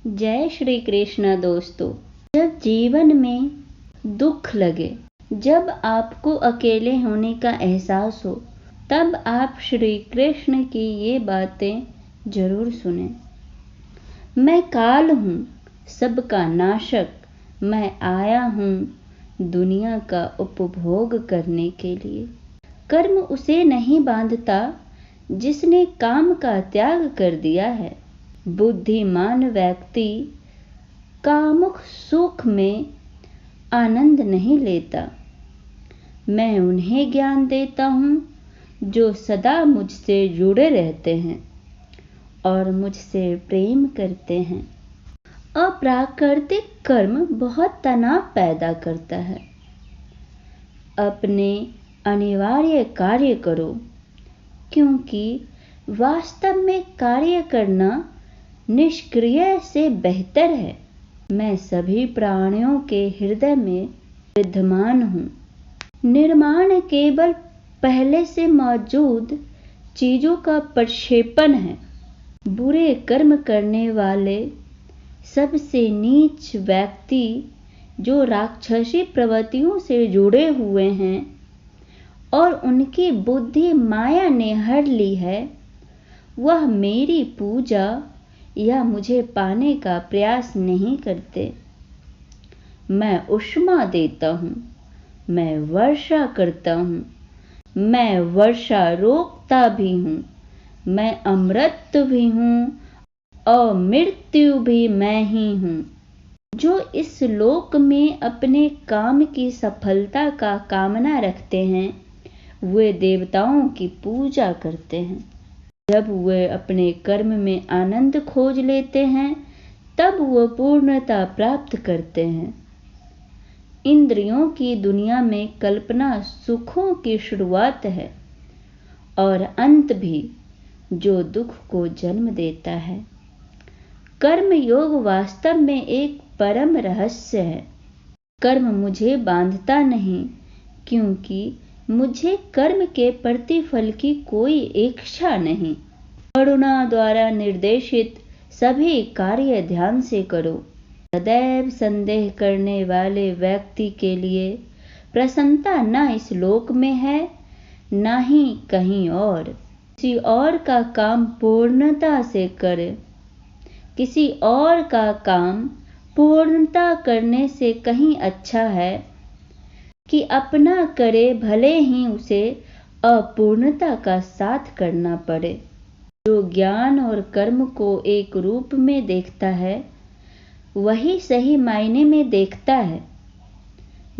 जय श्री कृष्ण दोस्तों। जब जीवन में दुख लगे, जब आपको अकेले होने का एहसास हो, तब आप श्री कृष्ण की ये बातें जरूर सुने। मैं काल हूँ, सबका नाशक, मैं आया हूँ दुनिया का उपभोग करने के लिए। कर्म उसे नहीं बांधता जिसने काम का त्याग कर दिया है। बुद्धिमान व्यक्ति कामुक सुख में आनंद नहीं लेता। मैं उन्हें ज्ञान देता हूँ जो सदा मुझसे जुड़े रहते हैं और मुझसे प्रेम करते हैं। अप्राकृतिक कर्म बहुत तनाव पैदा करता है। अपने अनिवार्य कार्य करो, क्योंकि वास्तव में कार्य करना निष्क्रिय से बेहतर है। मैं सभी प्राणियों के हृदय में विद्यमान हूँ। निर्माण केवल पहले से मौजूद चीजों का प्रक्षेपण है। बुरे कर्म करने वाले सबसे नीच व्यक्ति जो राक्षसी प्रवृत्तियों से जुड़े हुए हैं और उनकी बुद्धि माया ने हर ली है, वह मेरी पूजा या मुझे पाने का प्रयास नहीं करते। मैं ऊष्मा देता हूँ, मैं वर्षा करता हूँ, मैं वर्षा रोकता भी हूँ, मैं अमृत भी हूँ और मृत्यु भी मैं ही हूँ। जो इस लोक में अपने काम की सफलता का कामना रखते हैं, वे देवताओं की पूजा करते हैं। जब वे अपने कर्म में आनंद खोज लेते हैं, तब वो पूर्णता प्राप्त करते हैं। इंद्रियों की दुनिया में कल्पना सुखों की शुरुआत है और अंत भी, जो दुख को जन्म देता है। कर्म योग वास्तव में एक परम रहस्य है। कर्म मुझे बांधता नहीं, क्योंकि मुझे कर्म के प्रतिफल की कोई इच्छा नहीं। करुणा द्वारा निर्देशित सभी कार्य ध्यान से करो। सदैव संदेह करने वाले व्यक्ति के लिए प्रसन्नता न इस लोक में है, न ही कहीं और। किसी और का काम पूर्णता से करे। किसी और का काम पूर्णता करने से कहीं अच्छा है कि अपना करे, भले ही उसे अपूर्णता का साथ करना पड़े। जो ज्ञान और कर्म को एक रूप में देखता है, वही सही मायने में देखता है।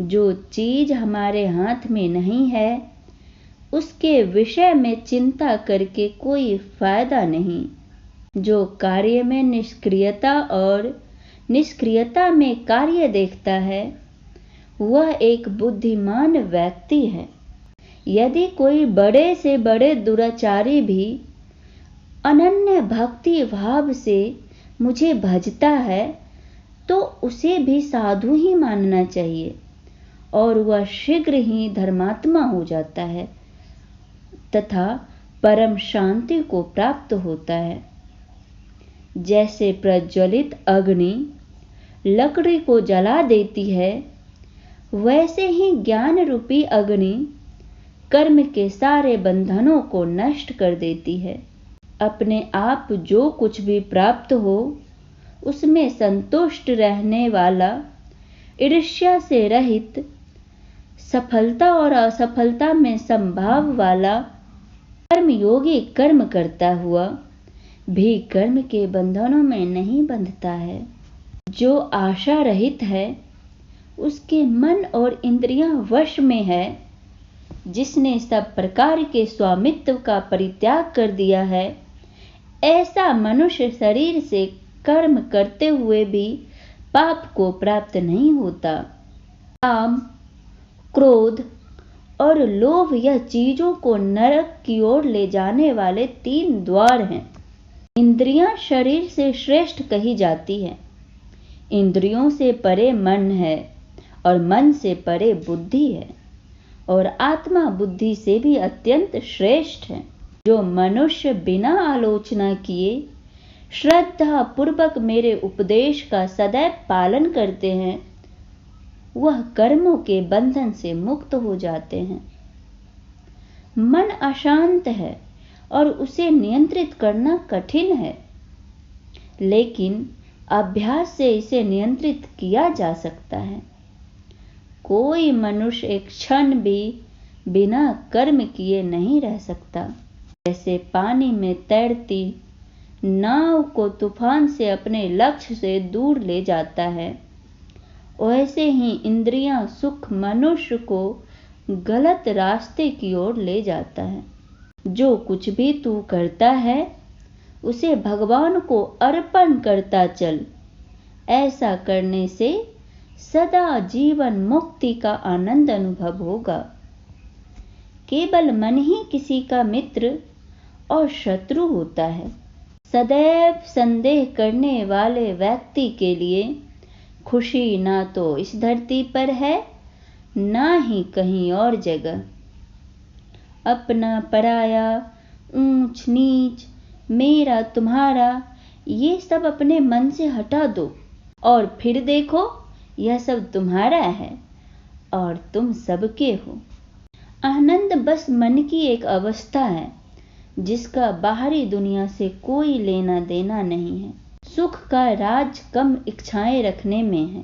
जो चीज हमारे हाथ में नहीं है, उसके विषय में चिंता करके कोई फायदा नहीं। जो कार्य में निष्क्रियता और निष्क्रियता में कार्य देखता है, वह एक बुद्धिमान व्यक्ति है। यदि कोई बड़े से बड़े दुराचारी भी अनन्य भक्ति भाव से मुझे भजता है, तो उसे भी साधु ही मानना चाहिए और वह शीघ्र ही धर्मात्मा हो जाता है तथा परम शांति को प्राप्त होता है। जैसे प्रज्वलित अग्नि लकड़ी को जला देती है, वैसे ही ज्ञान रूपी अग्नि कर्म के सारे बंधनों को नष्ट कर देती है। अपने आप जो कुछ भी प्राप्त हो, उसमें संतुष्ट रहने वाला, ईर्ष्या से रहित, सफलता और असफलता में संभाव वाला कर्मयोगी कर्म करता हुआ भी कर्म के बंधनों में नहीं बंधता है। जो आशा रहित है, उसके मन और इंद्रियां वश में है। जिसने सब प्रकार के स्वामित्व का परित्याग कर दिया है, ऐसा मनुष्य शरीर से कर्म करते हुए भी पाप को प्राप्त नहीं होता। काम, क्रोध और लोभ यह चीजों को नरक की ओर ले जाने वाले 3 द्वार हैं। इंद्रियां शरीर से श्रेष्ठ कही जाती है। इंद्रियों से परे मन है और मन से परे बुद्धि है, और आत्मा बुद्धि से भी अत्यंत श्रेष्ठ है। जो मनुष्य बिना आलोचना किए श्रद्धा पूर्वक मेरे उपदेश का सदैव पालन करते हैं, वह कर्मों के बंधन से मुक्त हो जाते हैं। मन अशांत है और उसे नियंत्रित करना कठिन है, लेकिन अभ्यास से इसे नियंत्रित किया जा सकता है। कोई मनुष्य एक क्षण भी बिना कर्म किए नहीं रह सकता। जैसे पानी में तैरती नाव को तूफान से अपने लक्ष्य से दूर ले जाता है, वैसे ही इंद्रियां सुख मनुष्य को गलत रास्ते की ओर ले जाता है। जो कुछ भी तू करता है उसे भगवान को अर्पण करता चल। ऐसा करने से सदा जीवन मुक्ति का आनंद अनुभव होगा। केवल मन ही किसी का मित्र और शत्रु होता है। सदैव संदेह करने वाले व्यक्ति के लिए खुशी ना तो इस धरती पर है, ना ही कहीं और जगह। अपना पराया, ऊंच नीच, मेरा तुम्हारा, ये सब अपने मन से हटा दो और फिर देखो यह सब तुम्हारा है और तुम सबके हो। आनंद बस मन की एक अवस्था है जिसका बाहरी दुनिया से कोई लेना देना नहीं है। सुख का राज कम इच्छाएं रखने में है।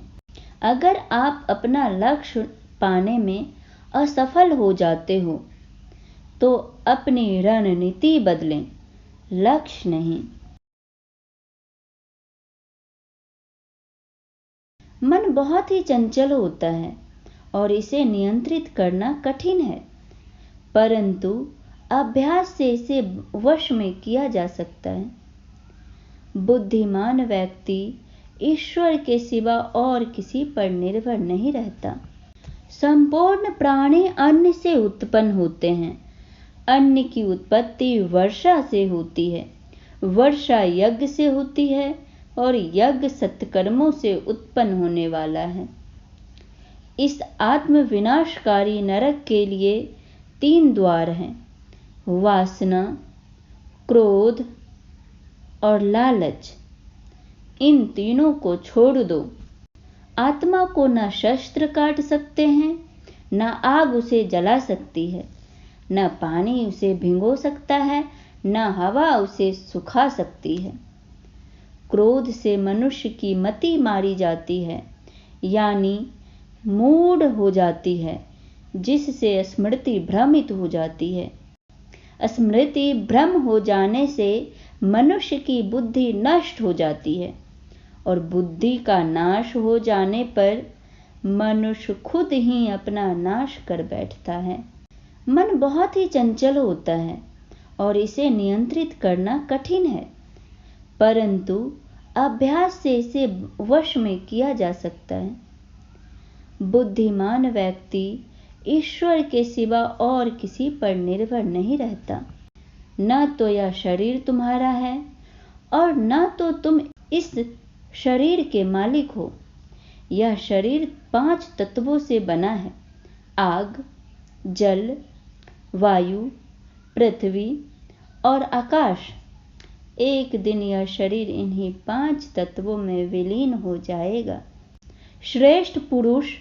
अगर आप अपना लक्ष्य पाने में असफल हो जाते हो तो अपनी रणनीति बदलें, लक्ष्य नहीं। मन बहुत ही चंचल होता है और इसे नियंत्रित करना कठिन है, परंतु अभ्यास से इसे वश में किया जा सकता है। बुद्धिमान व्यक्ति ईश्वर के सिवा और किसी पर निर्भर नहीं रहता। संपूर्ण प्राणी अन्न से उत्पन्न होते हैं। अन्न की उत्पत्ति वर्षा से होती है, वर्षा यज्ञ से होती है और यज्ञ सत्कर्मों से उत्पन्न होने वाला है। इस आत्म विनाशकारी नरक के लिए 3 द्वार हैं: वासना, क्रोध और लालच। इन तीनों को छोड़ दो। आत्मा को न शस्त्र काट सकते हैं, न आग उसे जला सकती है, न पानी उसे भिगो सकता है, न हवा उसे सुखा सकती है। क्रोध से मनुष्य की मति मारी जाती है, यानी मूढ़ हो जाती है, जिससे स्मृति भ्रमित हो जाती है। स्मृति भ्रम हो जाने से मनुष्य की बुद्धि नष्ट हो जाती है और बुद्धि का नाश हो जाने पर मनुष्य खुद ही अपना नाश कर बैठता है। मन बहुत ही चंचल होता है और इसे नियंत्रित करना कठिन है, परंतु अभ्यास से इसे वश में किया जा सकता है। बुद्धिमान व्यक्ति ईश्वर के सिवा और किसी पर निर्भर नहीं रहता। न तो यह शरीर तुम्हारा है और न तो तुम इस शरीर के मालिक हो। यह शरीर 5 तत्वों से बना है: आग, जल, वायु, पृथ्वी और आकाश। एक दिन यह शरीर इन्हीं 5 तत्वों में विलीन हो जाएगा। श्रेष्ठ पुरुष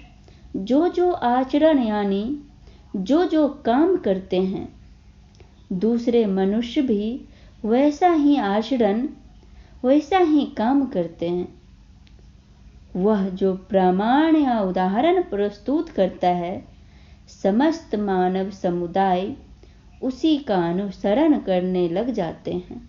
जो जो आचरण यानी जो जो काम करते हैं, दूसरे मनुष्य भी वैसा ही आचरण, वैसा ही काम करते हैं। वह जो प्रमाण या उदाहरण प्रस्तुत करता है, समस्त मानव समुदाय उसी का अनुसरण करने लग जाते हैं।